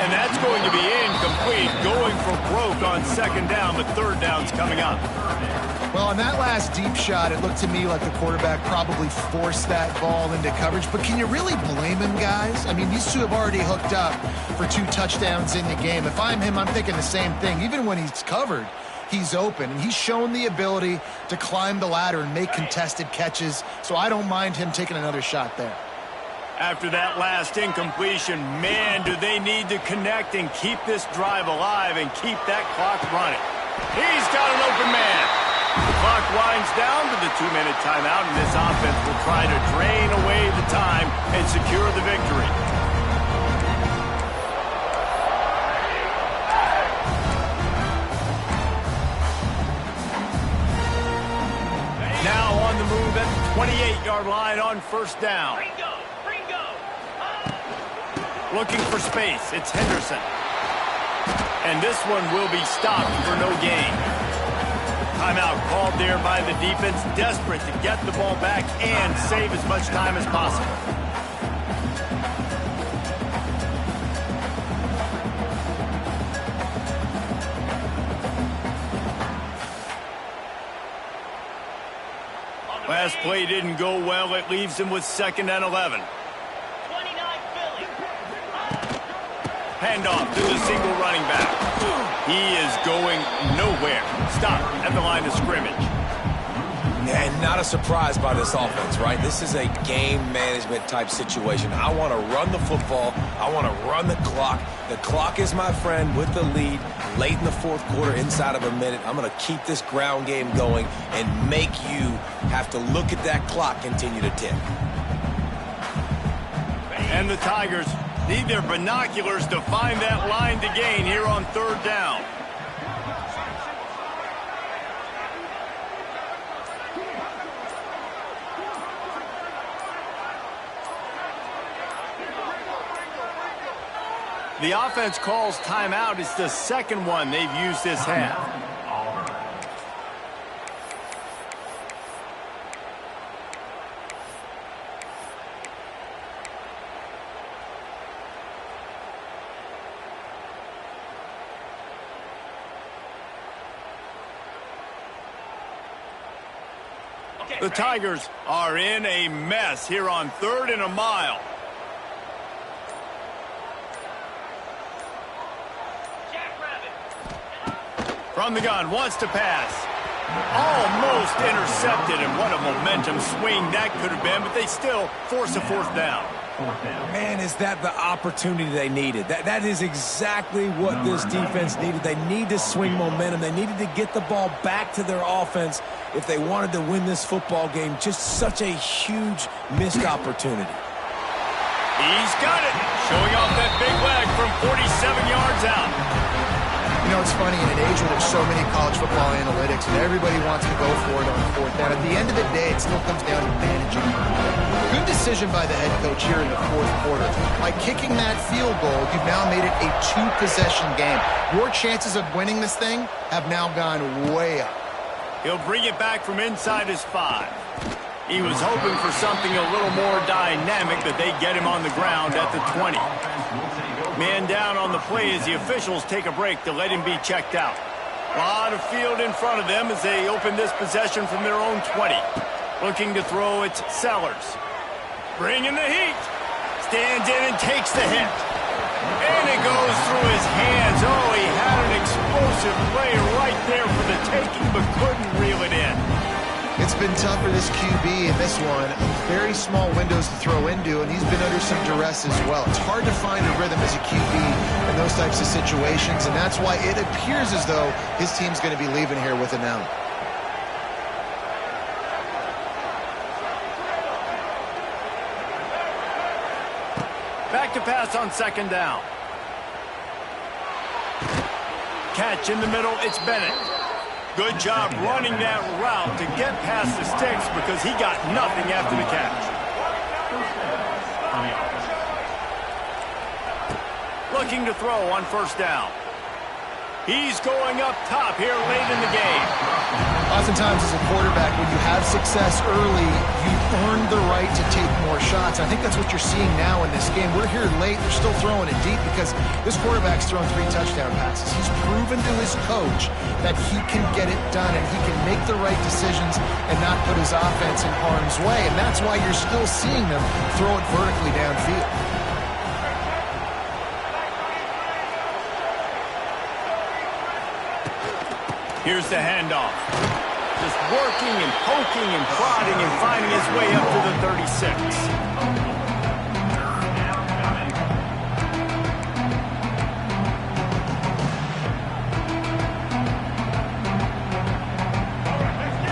And that's going to be incomplete. Going for broke on 2nd down, but 3rd down's coming up. Well, on that last deep shot, it looked to me like the quarterback probably forced that ball into coverage. But can you really blame him, guys? I mean, these two have already hooked up for 2 touchdowns in the game. If I'm him, I'm thinking the same thing. Even when he's covered, he's open. And he's shown the ability to climb the ladder and make contested catches. So I don't mind him taking another shot there. After that last incompletion, man, do they need to connect and keep this drive alive and keep that clock running. He's got an open man. The clock winds down to the 2-minute timeout, and this offense will try to drain away the time and secure the victory. Now on the move at the 28-yard line on first down. Ringo, Ringo. Looking for space. It's Henderson. And this one will be stopped for no gain. Timeout called there by the defense, desperate to get the ball back and save as much time as possible. Last play didn't go well. It leaves him with 2nd and 11. 29 Philly. Handoff to the single running back. He is going nowhere. Stop at the line of scrimmage. And not a surprise by this offense, right? This is a game management type situation. I want to run the football. I want to run the clock. The clock is my friend with the lead. Late in the 4th quarter, inside of a minute, I'm going to keep this ground game going and make you have to look at that clock continue to tick. And the Tigers need their binoculars to find that line to gain here on 3rd down. The offense calls timeout. It's the 2nd one they've used this half. The Tigers are in a mess here on 3rd and a mile. From the gun, wants to pass. Almost intercepted, and what a momentum swing that could have been, but they still force a 4th down. fourth down. Man, is that the opportunity they needed? That is exactly what this defense needed. They need to swing momentum. They needed to get the ball back to their offense if they wanted to win this football game. Just such a huge missed opportunity. He's got it. Showing off that big leg from 47 yards out. You know, it's funny, in an age where there's so many college football analytics and everybody wants to go for it on fourth down, at the end of the day, it still comes down to managing. Good decision by the head coach here in the fourth quarter. By kicking that field goal, you've now made it a two-possession game. Your chances of winning this thing have now gone way up. He'll bring it back from inside his 5. He was hoping for something a little more dynamic, that they get him on the ground at the 20. Man down on the play as the officials take a break to let him be checked out. A lot of field in front of them as they open this possession from their own 20. Looking to throw, it's Sellers. Bringing the heat. Stands in and takes the hit. And it goes through his hands. Oh, he had an explosive play right there for the taking, but couldn't reel it in. It's been tough for this QB in this one. Very small windows to throw into, and he's been under some duress as well. It's hard to find a rhythm as a QB in those types of situations, and that's why it appears as though his team's going to be leaving here with an L. Back to pass on second down. Catch in the middle, it's Bennett. Good job running that route to get past the sticks because he got nothing after the catch. Looking to throw on first down. He's going up top here late in the game. Oftentimes as a quarterback, when you have success early, you earn the right to take more shots. I think that's what you're seeing now in this game. We're here late. They're still throwing it deep because this quarterback's thrown 3 touchdown passes. He's proven to his coach that he can get it done and he can make the right decisions and not put his offense in harm's way. And that's why you're still seeing them throw it vertically downfield. Here's the handoff. Just working and poking and prodding and finding his way up to the 36.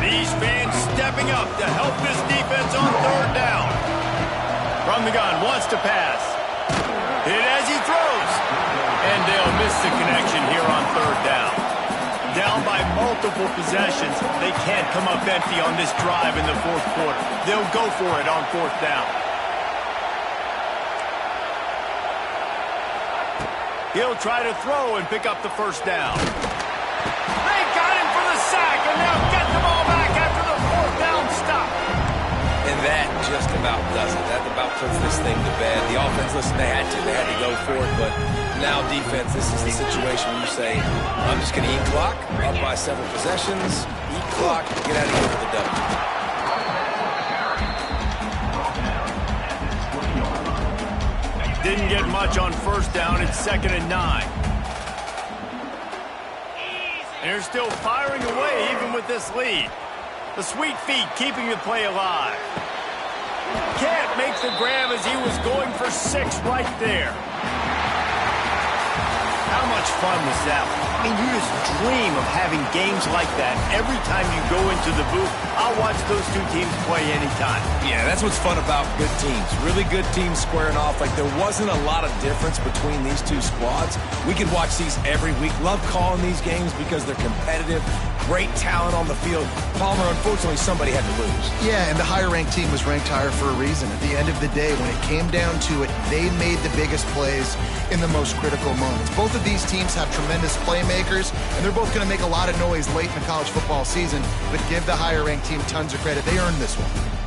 These fans stepping up to help this defense on third down. From the gun, wants to pass. Hit as he throws. And they'll miss the connection here on third down. Down by multiple possessions. They can't come up empty on this drive in the fourth quarter. They'll go for it on fourth down. He'll try to throw and pick up the first down. They got him for the sack, and they'll get the ball back after the fourth down stop. And that just about does it. That about puts this thing to bed. The offense, listen, they had to go for it, but now defense, this is the situation where you say, I'm just going to eat clock, up by several possessions, eat clock, get out of here for the W. Didn't get much on first down. It's 2nd and 9. And they're still firing away even with this lead. The sweet feet keeping the play alive. Can't make the grab as he was going for 6 right there. How much fun was that? I mean, you just dream of having games like that every time you go into the booth. I'll watch those two teams play anytime. Yeah, that's what's fun about good teams. Really good teams squaring off. Like, there wasn't a lot of difference between these two squads. We could watch these every week. Love calling these games because they're competitive. Great talent on the field. Palmer, unfortunately, somebody had to lose. Yeah, and the higher-ranked team was ranked higher for a reason. At the end of the day, when it came down to it, they made the biggest plays in the most critical moments. Both of these teams have tremendous playmakers, and they're both going to make a lot of noise late in the college football season, but give the higher-ranked team tons of credit. They earned this one.